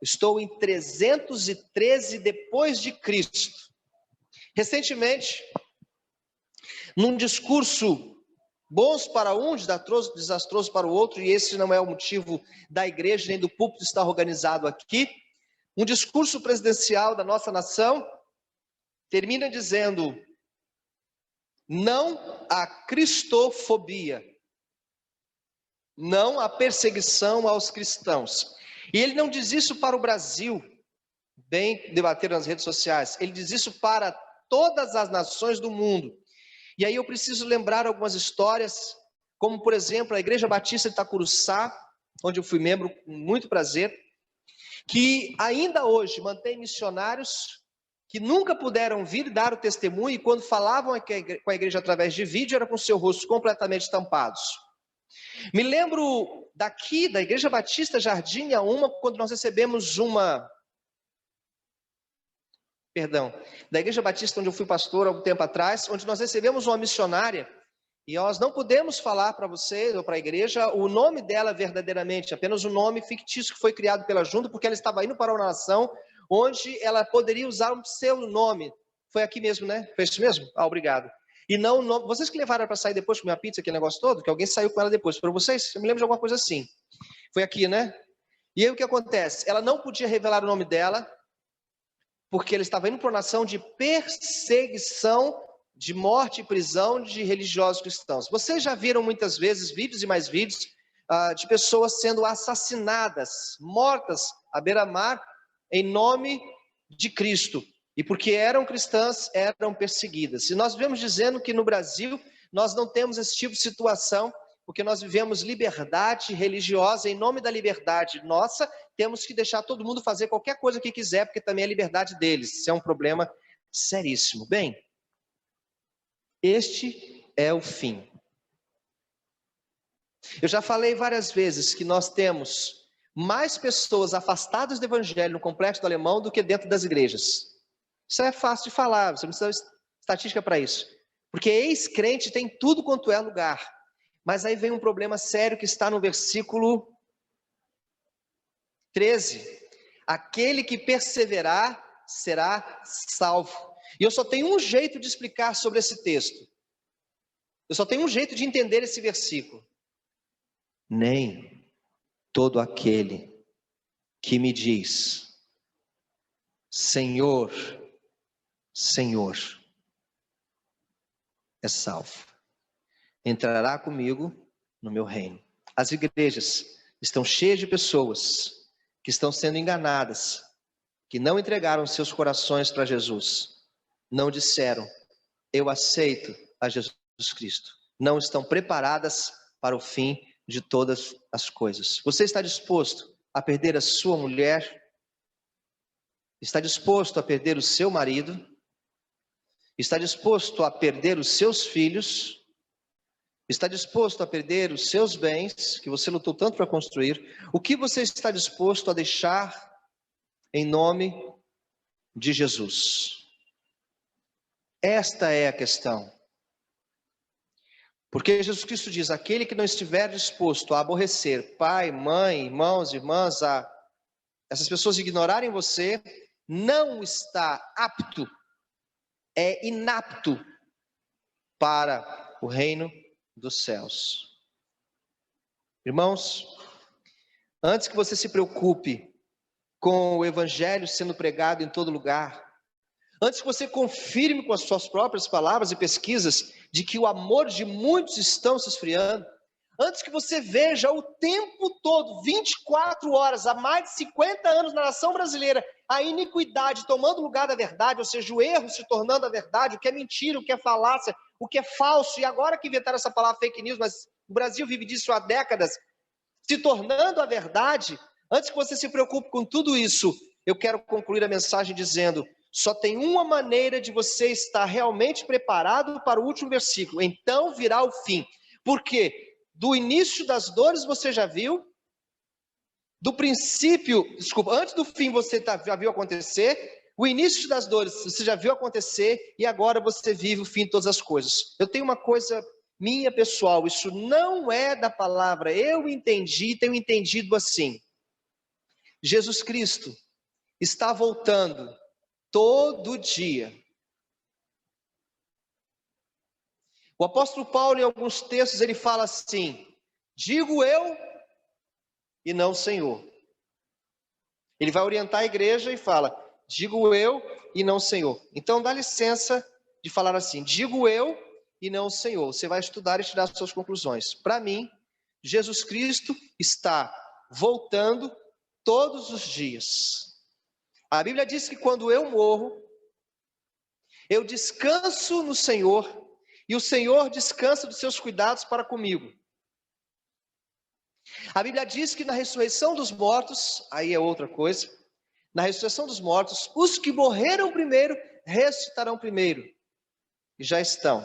S2: Estou em 313 depois de Cristo. Recentemente, num discurso bons para um, desastroso para o outro, e esse não é o motivo da igreja nem do púlpito estar organizado aqui, um discurso presidencial da nossa nação termina dizendo: não à cristofobia, não à perseguição aos cristãos. E ele não diz isso para o Brasil, bem debater nas redes sociais, ele diz isso para todas as nações do mundo. E aí eu preciso lembrar algumas histórias, como por exemplo a Igreja Batista de Itacuruçá, onde eu fui membro com muito prazer, que ainda hoje mantém missionários que nunca puderam vir dar o testemunho, e quando falavam com a igreja através de vídeo, era com seu rosto completamente tampados. Me lembro daqui, da Igreja Batista Jardim Auma, quando nós recebemos da Igreja Batista onde eu fui pastor há algum tempo atrás, onde nós recebemos uma missionária, e nós não podemos falar para vocês ou para a igreja o nome dela verdadeiramente, apenas o nome fictício que foi criado pela junta, porque ela estava indo para uma nação onde ela poderia usar o seu nome. Foi aqui mesmo, né? Foi isso mesmo? Ah, obrigado. E não, vocês que levaram para sair depois comer a pizza, aquele negócio todo, que alguém saiu com ela depois, para vocês? Eu me lembro de alguma coisa assim. Foi aqui, né? E aí o que acontece? Ela não podia revelar o nome dela, porque ela estava indo para uma nação de perseguição, de morte e prisão de religiosos cristãos. Vocês já viram muitas vezes vídeos e mais vídeos de pessoas sendo assassinadas, mortas à beira-mar, em nome de Cristo. E porque eram cristãs, eram perseguidas. E nós vemos dizendo que no Brasil nós não temos esse tipo de situação, porque nós vivemos liberdade religiosa. Em nome da liberdade nossa, temos que deixar todo mundo fazer qualquer coisa que quiser, porque também é a liberdade deles. Isso é um problema seríssimo. Bem, este é o fim. Eu já falei várias vezes que nós temos mais pessoas afastadas do evangelho no Complexo do Alemão do que dentro das igrejas. Isso é fácil de falar, você não precisa de estatística para isso. Porque ex-crente tem tudo quanto é lugar. Mas aí vem um problema sério que está no versículo 13. Aquele que perseverar será salvo. E eu só tenho um jeito de explicar sobre esse texto. Eu só tenho um jeito de entender esse versículo. Nem todo aquele que me diz: Senhor, Senhor, é salvo. Entrará comigo no meu reino. As igrejas estão cheias de pessoas que estão sendo enganadas, que não entregaram seus corações para Jesus, não disseram: eu aceito a Jesus Cristo. Não estão preparadas para o fim de todas as coisas. Você está disposto a perder a sua mulher? Está disposto a perder o seu marido? Está disposto a perder os seus filhos? Está disposto a perder os seus bens, que você lutou tanto para construir? O que você está disposto a deixar em nome de Jesus? Esta é a questão. Porque Jesus Cristo diz: aquele que não estiver disposto a aborrecer pai, mãe, irmãos, irmãs, a essas pessoas ignorarem você, não está apto, é inapto para o reino dos céus. Irmãos, antes que você se preocupe com o evangelho sendo pregado em todo lugar, antes que você confirme com as suas próprias palavras e pesquisas de que o amor de muitos estão se esfriando, antes que você veja o tempo todo, 24 horas, há mais de 50 anos na nação brasileira, a iniquidade tomando lugar da verdade, ou seja, o erro se tornando a verdade, o que é mentira, o que é falácia, o que é falso, e agora que inventaram essa palavra fake news, mas o Brasil vive disso há décadas, se tornando a verdade, antes que você se preocupe com tudo isso, eu quero concluir a mensagem dizendo: só tem uma maneira de você estar realmente preparado para o último versículo, então virá o fim. Por quê? Do início das dores você já viu, do princípio, antes do fim você já viu acontecer, o início das dores você já viu acontecer, e agora você vive o fim de todas as coisas. Eu tenho uma coisa minha pessoal, isso não é da palavra, eu tenho entendido assim: Jesus Cristo está voltando todo dia. O apóstolo Paulo, em alguns textos, ele fala assim: digo eu e não o Senhor. Ele vai orientar a igreja e fala: digo eu e não o Senhor. Então dá licença de falar assim: digo eu e não o Senhor. Você vai estudar e tirar suas conclusões. Para mim, Jesus Cristo está voltando todos os dias. A Bíblia diz que quando eu morro, eu descanso no Senhor, e o Senhor descansa dos seus cuidados para comigo. A Bíblia diz que na ressurreição dos mortos, aí é outra coisa, na ressurreição dos mortos, os que morreram primeiro, ressuscitarão primeiro, e já estão.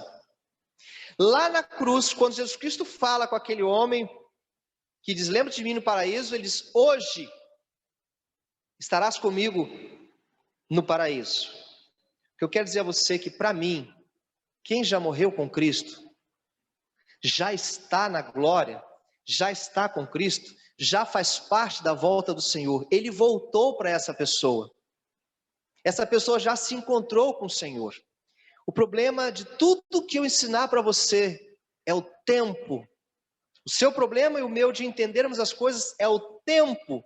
S2: Lá na cruz, quando Jesus Cristo fala com aquele homem, que diz: lembra de mim no paraíso, ele diz: hoje estarás comigo no paraíso. O que eu quero dizer a você é que, para mim, quem já morreu com Cristo, já está na glória, já está com Cristo, já faz parte da volta do Senhor. Ele voltou para essa pessoa já se encontrou com o Senhor. O problema de tudo que eu ensinar para você é o tempo. O seu problema e o meu de entendermos as coisas é o tempo.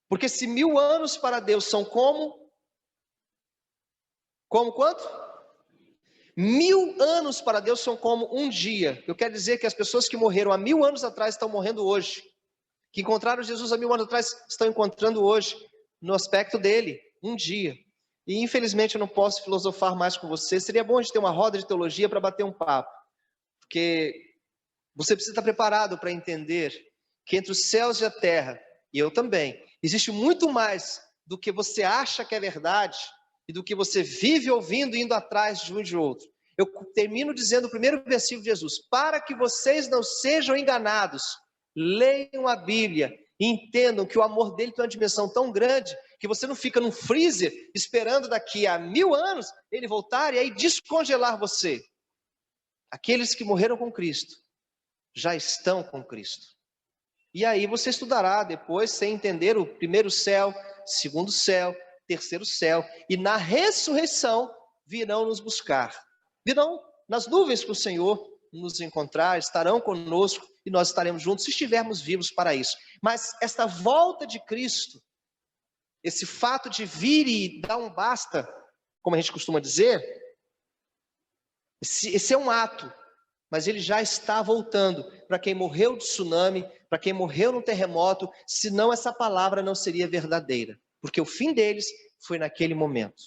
S2: Porque se 1000 anos para Deus são como quanto? 1000 anos para Deus são como um dia. Eu quero dizer que as pessoas que morreram há 1000 anos atrás estão morrendo hoje. Que encontraram Jesus há 1000 anos atrás estão encontrando hoje, no aspecto dele, um dia. E infelizmente eu não posso filosofar mais com você. Seria bom a gente ter uma roda de teologia para bater um papo. Porque você precisa estar preparado para entender que entre os céus e a terra, e eu também, existe muito mais do que você acha que é verdade e do que você vive ouvindo e indo atrás de um e de outro. Eu termino dizendo o primeiro versículo de Jesus: para que vocês não sejam enganados, leiam a Bíblia e entendam que o amor dele tem uma dimensão tão grande que você não fica num freezer esperando daqui a 1000 anos ele voltar e aí descongelar você. Aqueles que morreram com Cristo já estão com Cristo. E aí você estudará depois, sem entender o primeiro céu, segundo céu, terceiro céu, e na ressurreição virão nos buscar. Virão nas nuvens para o Senhor nos encontrar, estarão conosco e nós estaremos juntos se estivermos vivos para isso. Mas esta volta de Cristo, esse fato de vir e dar um basta, como a gente costuma dizer, esse é um ato, mas ele já está voltando para quem morreu de tsunami, para quem morreu no terremoto, senão essa palavra não seria verdadeira, porque o fim deles foi naquele momento.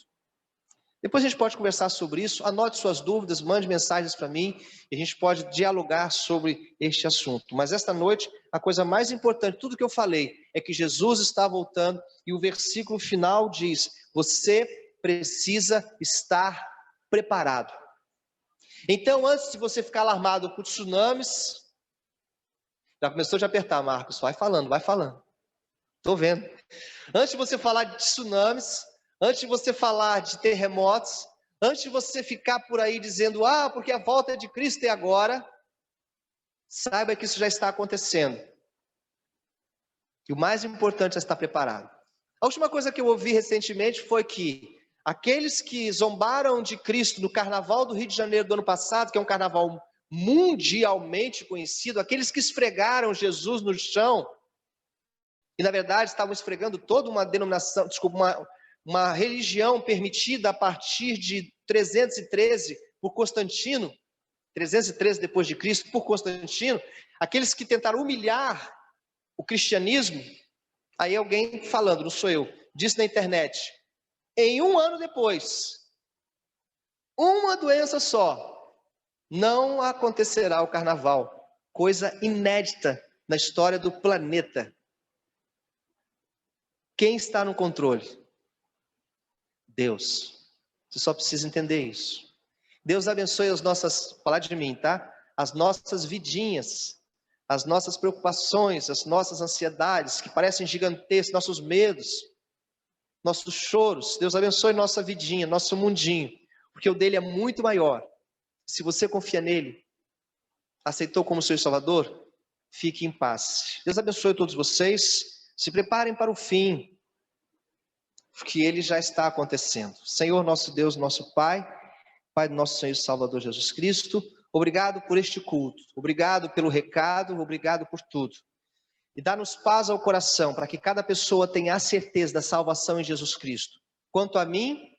S2: Depois a gente pode conversar sobre isso, anote suas dúvidas, mande mensagens para mim, e a gente pode dialogar sobre este assunto. Mas esta noite, a coisa mais importante, tudo que eu falei, é que Jesus está voltando, e o versículo final diz, você precisa estar preparado. Então, antes de você ficar alarmado com tsunamis, já começou a apertar, Marcos, vai falando, estou vendo. Antes de você falar de tsunamis, antes de você falar de terremotos, antes de você ficar por aí dizendo, porque a volta de Cristo é agora, saiba que isso já está acontecendo. E o mais importante é estar preparado. A última coisa que eu ouvi recentemente foi que aqueles que zombaram de Cristo no Carnaval do Rio de Janeiro do ano passado, que é um carnaval mundialmente conhecido, aqueles que esfregaram Jesus no chão, e na verdade estavam esfregando toda uma denominação, uma religião permitida a partir de 313 por Constantino, 313 depois de Cristo por Constantino, aqueles que tentaram humilhar o cristianismo, aí alguém falando, não sou eu, disse na internet, em 1 ano depois, uma doença só, não acontecerá o carnaval, coisa inédita na história do planeta. Quem está no controle? Deus. Você só precisa entender isso. Deus abençoe as nossas, falar de mim, tá? As nossas vidinhas, as nossas preocupações, as nossas ansiedades que parecem gigantescas, nossos medos, nossos choros. Deus abençoe nossa vidinha, nosso mundinho, porque o dele é muito maior. Se você confia nele, aceitou como seu Salvador, fique em paz. Deus abençoe todos vocês. Se preparem para o fim, porque ele já está acontecendo. Senhor nosso Deus, nosso Pai, Pai do nosso Senhor e Salvador Jesus Cristo, obrigado por este culto, obrigado pelo recado, obrigado por tudo. E dá-nos paz ao coração, para que cada pessoa tenha a certeza da salvação em Jesus Cristo. Quanto a mim,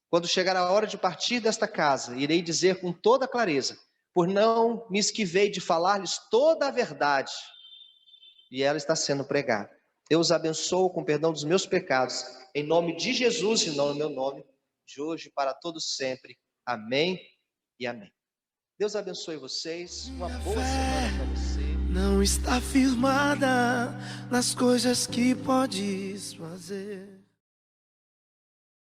S2: quando chegar a hora de partir desta casa, irei dizer com toda clareza, por não me esquivei de falar-lhes toda a verdade, e ela está sendo pregada. Deus abençoe com perdão dos meus pecados, em nome de Jesus e não no meu nome, de hoje para todos sempre. Amém e amém. Deus abençoe vocês, uma boa semana para você.
S1: Não está firmada nas coisas que podes fazer.